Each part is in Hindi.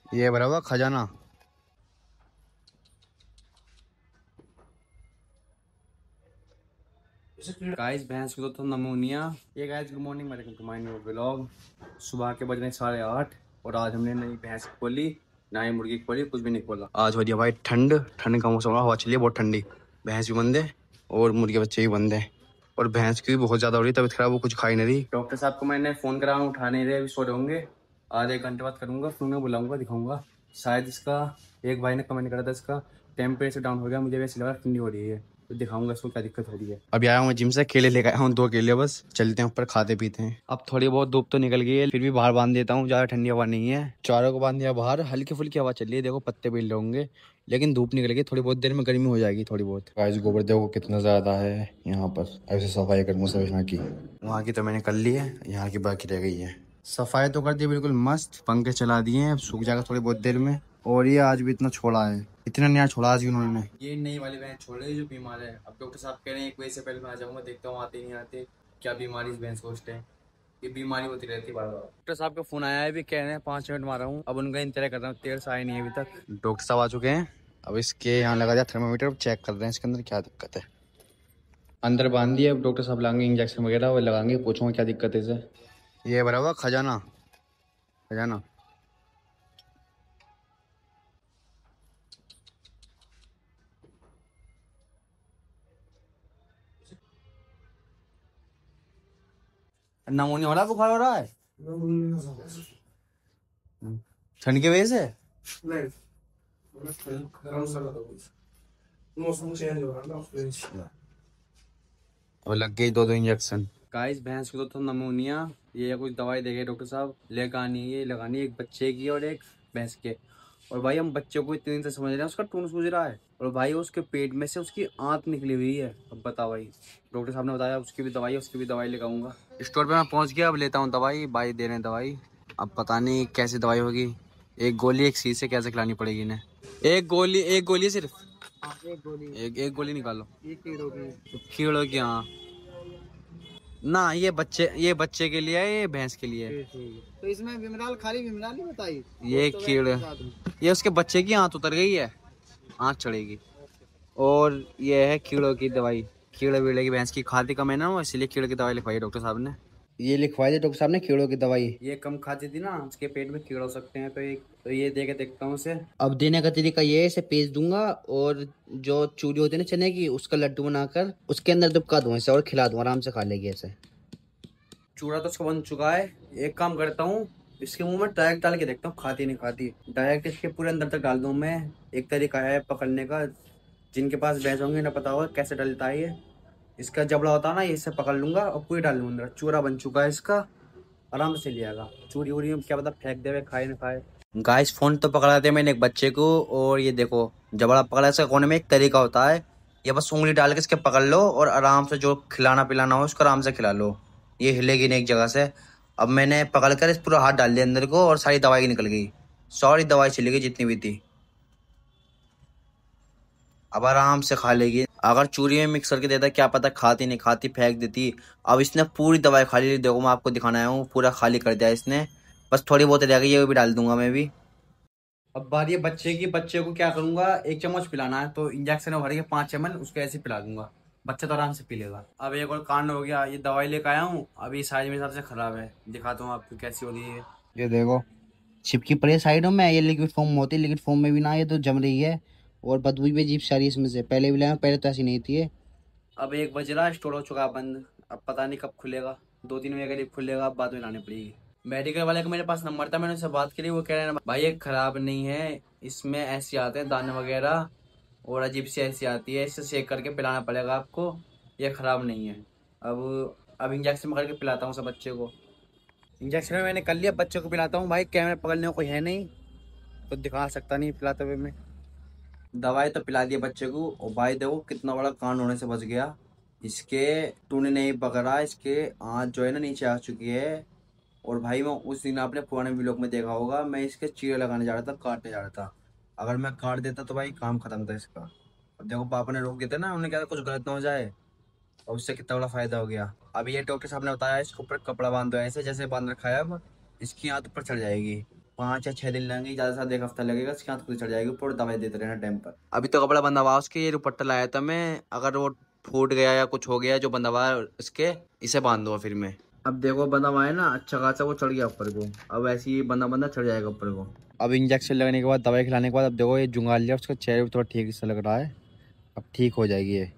ये भरा हुआ खजाना। गाइस भैंस को तो नमोनिया। ये guys good morning, welcome to my new vlog. सुबह के बज रहे 8:30 और आज हमने नई भैंस खोली, नई मुर्गी खोली, कुछ भी नहीं खोला। आज हो रही है भाई ठंड, ठंड का मौसम, हवा चली है बहुत ठंडी। भैंस भी बंद है और मुर्गे बच्चे भी बंद है और भैंस की भी बहुत ज्यादा हो रही है तबीयत खराब, वो कुछ खा ही नहीं रही। डॉक्टर साहब को मैंने फोन करा, उठा नहीं रहे, अभी सो रहे होंगे। आधे एक घंटे बाद करूंगा, फिर उन्हें बुलाऊंगा, दिखाऊंगा। शायद इसका एक भाई ने कमेंट करा था इसका टेम्परेचर डाउन हो गया, मुझे वैसे लगा ठंडी हो रही है, तो दिखाऊंगा इसको क्या दिक्कत हो रही है। अभी आया हूँ जिम से, केले लेकर आया हूँ, 2 केले बस। चलते हैं ऊपर, खाते पीते हैं। अब थोड़ी बहुत धूप तो निकल गई है, फिर भी बाहर बांध देता हूँ, ज्यादा ठंडी हवा नहीं है। चारों को बांध दिया बाहर, हल्की फुल्की हवा चल रही है, देखो पत्ते भी होंगे, लेकिन धूप निकल गई, थोड़ी बहुत देर में गर्मी हो जाएगी थोड़ी बहुत। गाइस गोबर देखो कितना ज्यादा है यहाँ पर। ऐसे सफाई करूँ सब यहाँ की, वहाँ की तो मैंने कर ली है, यहाँ की बाकी रह गई है। सफाई तो कर दी बिल्कुल मस्त, पंखे चला दिए हैं, अब सूख जाएगा थोड़ी बहुत देर में। और ये आज भी इतना छोड़ा है, इतना नया छोड़ा आज उन्होंने। ये नई वाली भैंस छोड़ रही है जो बीमार है। अब डॉक्टर साहब कह रहे हैं 1 बजे से पहले मैं आ जाऊंगा, देखता हूँ आते नहीं आते, क्या बीमारी इस भैंस को उस टाइम। ये बीमारी होती रहती है बार बार। डॉक्टर साहब का फोन आया है, भी कह रहे हैं 5 मिनट मारा हूँ, अब उनका इंतजार कर रहा हूँ, देर से आए नहीं अभी तक। डॉक्टर साहब आ चुके हैं, अब इसके यहाँ लगा दिया थर्मामीटर, चेक कर रहे हैं इसके अंदर क्या दिक्कत है। अंदर बांध दिया, अब डॉक्टर साहब लाएंगे इंजेक्शन वगैरह वो लगाएंगे, पूछूंगा क्या दिक्कत है इसे। ये भरा हुआ खजाना, खजाना। नमूनी हो रहा है, बुखार हो रहा है ठंड की वजह से। नहीं, गरम सर्द हो गई। मौसम चेंज हो रहा है ना, उसकी वजह से। और लग गई 2 इंजेक्शन। गाइस भैंस को तो नमूनिया, ये कुछ दवाई देंगे डॉक्टर साहब, लेकर आनी है, ये लगानी है, एक बच्चे की और एक भैंस के। और भाई हम बच्चे को इतने दिन से समझ रहे हैं, उसका टून सूझ रहा है, और भाई उसके पेट में से उसकी आंत निकली हुई है। अब बताओ भाई, डॉक्टर साहब ने बताया उसकी भी दवाई है, उसकी भी दवाई लेकर आऊंगा। स्टोर पे मैं पहुंच गया, अब लेता हूँ दवाई, भाई दे रहे हैं दवाई। अब पता नहीं कैसी दवाई होगी, एक गोली एक शीशी कैसे खिलानी पड़ेगी इन्हें। एक गोली सिर्फ, एक गोली निकालो। कीड़ों की, हाँ ना, ये बच्चे के लिए है, ये भैंस के लिए है। तो इसमें विमराल, खाली विमराल ही बताइए। ये तो कीड़े, ये उसके बच्चे की आंत उतर गई है, आंत चढ़ेगी। और ये है कीड़ों की दवाई, कीड़े वीड़े की भैंस की खाती कम है ना, वो इसीलिए कीड़ों की दवाई लिखवाई डॉक्टर साहब ने। ये लिखवाई थी डॉक्टर साहब ने कीड़ों की दवाई, ये कम खाती थी ना, उसके पेट में कीड़े हो सकते हैं, तो ये दे के देखता हूँ उसे। अब देने का तरीका ये है, इसे पेस्ट दूंगा और जो चूरी होती है ना चने की, उसका लड्डू बनाकर उसके अंदर दुबका दूंगा इसे और खिला दूंगा, आराम से खा लेगी ऐसे। चूड़ा तो उसका बन चुका है, एक काम करता हूँ, इसके मुंह में डायरेक्ट डाल के देखता हूँ, खाती नहीं खाती। डायरेक्ट इसके पूरे अंदर तक डाल दूँ मैं। एक तरीका है पकड़ने का, जिनके पास भैंस होंगे ना पता होगा कैसे डलता है ये। इसका जबड़ा होता है ना, इससे पकड़ लूंगा और पूरी डाल दूंगा अंदर। चूरा बन चुका है इसका, आराम से लियागा। चूरी उड़ी क्या पता फेंक दे, खाए ना खाए। गाइस फोन तो पकड़ा दिया मैंने एक बच्चे को, और ये देखो जबड़ा पकड़ा। इसका कोने में एक तरीका होता है, ये बस उंगली डाल के इसके पकड़ लो और आराम से जो खिलाना पिलाना हो उसको आराम से खिला लो, ये हिलेगी नहीं एक जगह से। अब मैंने पकड़ कर इस पूरा हाथ डाल दिया अंदर को और सारी दवाई निकल गई, सारी दवाई चली गई जितनी भी थी। अब आराम से खा लेगी। अगर चूरी में मिक्स करके देता क्या पता खाती नहीं खाती, फेंक देती। अब इसने पूरी दवाई खा ली, देखो मैं आपको दिखाना आया हूँ, पूरा खाली कर दिया इसने, बस थोड़ी बहुत रह गई, ये भी डाल दूंगा मैं भी। अब बारी है बच्चे की, बच्चे को क्या करूंगा, 1 चम्मच पिलाना है तो इंजेक्शन भर के 5 ml उसको ऐसे पिला दूंगा, बच्चा तो आराम से पी लेगा। अब एक और कांड हो गया, ये दवाई लेकर आया हूँ, अभी साइज मेरे हिसाब से खराब है, दिखाता हूँ आपको कैसी हो रही है। ये देखो चिपकी पड़ी है साइडों में, ये लिक्विड फॉर्म में होती है, लिक्विड फॉर्म में भी ना, ये तो जम रही है और बदबू भी अजीब सी आ रही है इसमें से। पहले भी लाया, पहले तो ऐसी नहीं थी ये। अब 1 बज रहा है, स्टोर हो चुका बंद, अब पता नहीं कब खुलेगा, 2-3 बजे करीब खुलेगा, अब बाद में लानी पड़ेगी। मेडिकल वाले का मेरे पास नंबर था, मैंने उससे बात करी, वो कह रहे हैं भाई ये खराब नहीं है, इसमें ऐसे आते हैं दाने वगैरह और अजीब सी ऐसी आती है, इससे शेक करके पिलाना पड़ेगा आपको, ये खराब नहीं है। अब इंजेक्शन में करके पिलाता हूँ सब बच्चे को। इंजेक्शन मैंने कर लिया, बच्चे को पिलाता हूँ। भाई कैमरा पकड़ने को कोई है नहीं तो दिखा सकता नहीं पिलाते हुए मैं। दवाई तो पिला दिया बच्चे को, और भाई देखो कितना बड़ा कांड होने से बच गया। इसके टूने नहीं पकड़ा, इसके आँख जो है ना नीचे आ चुकी है। और भाई मैं उस दिन आपने पुराने व्लॉग में देखा होगा, मैं इसके चीरे लगाने जा रहा था, काटने जा रहा था। अगर मैं काट देता तो भाई काम खत्म था इसका। अब देखो पापा ने रोक दिया था ना, उन्होंने कहा था कुछ गलत ना हो जाए, और उससे कितना बड़ा फायदा हो गया। अब ये डॉक्टर साहब ने बताया इसके ऊपर कपड़ा बांध दो, ऐसे जैसे बांध रखा है, अब इसकी आंत ऊपर चढ़ जाएगी। 5 या 6 दिन लगेंगे, ज़्यादा से ज़्यादा 1 हफ्ता लगेगा। इसके हाथ खुद चढ़ जाएगी ऊपर, दवाई देते रहना टाइम पर। अभी तो कपड़ा बंधा हुआ उसके, ये दुपट्टा लाया था मैं, अगर वो फूट गया या कुछ हो गया जो बंधा हुआ है इसके, इसे बांध दो फिर मैं। अब देखो बंधा हुआ है ना, अच्छा खासा वो चढ़ गया ऊपर को, अब ऐसे ही बंधा बंधा चढ़ जाएगा ऊपर को। अब इंजेक्शन लगने के बाद, दवाई खिलाने के बाद, अब देखो ये जुंगाल लिया, उसका चेहरे पर थोड़ा ठीक सा लग रहा है, अब ठीक हो जाएगी ये।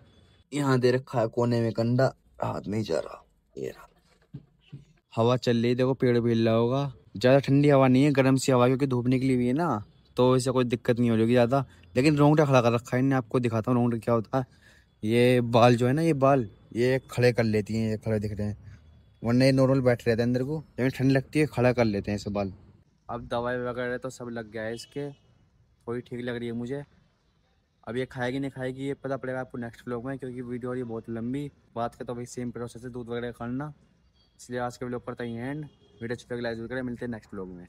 यहाँ दे रखा है कोने में कंडा, हाथ नहीं जा रहा, ये रहा। हवा चल रही है, देखो पेड़ भी हिल रहा होगा। ज़्यादा ठंडी हवा नहीं है, गर्म सी हवा, क्योंकि धूप निकली हुई है ना, तो इससे कोई दिक्कत नहीं हो जाएगी ज़्यादा। लेकिन रोंगटा खड़ा कर रखा है इन्हें, आपको दिखाता हूँ रोंगटा क्या होता है। ये बाल जो है ना, ये बाल ये खड़े कर लेती हैं, ये खड़े दिख रहे हैं, वरना ये नॉर्मल बैठ रहते हैं अंदर को, लेकिन ठंड लगती है खड़ा कर लेते हैं ऐसे बाल। अब दवाई वगैरह तो सब लग गया है इसके, थोड़ी ठीक लग रही है मुझे। अब ये खाएगी नहीं खाएगी ये पता पड़ेगा आपको नेक्स्ट व्लॉग में, क्योंकि वीडियो और ये बहुत लंबी बात का, तो भाई सेम प्रोसेस है दूध वगैरह खाना। इसलिए आज के व्लॉग करता ही एंड। वीडियो अच्छी लगे लाइक जरूर करें, मिलते हैं नेक्स्ट व्लॉग में।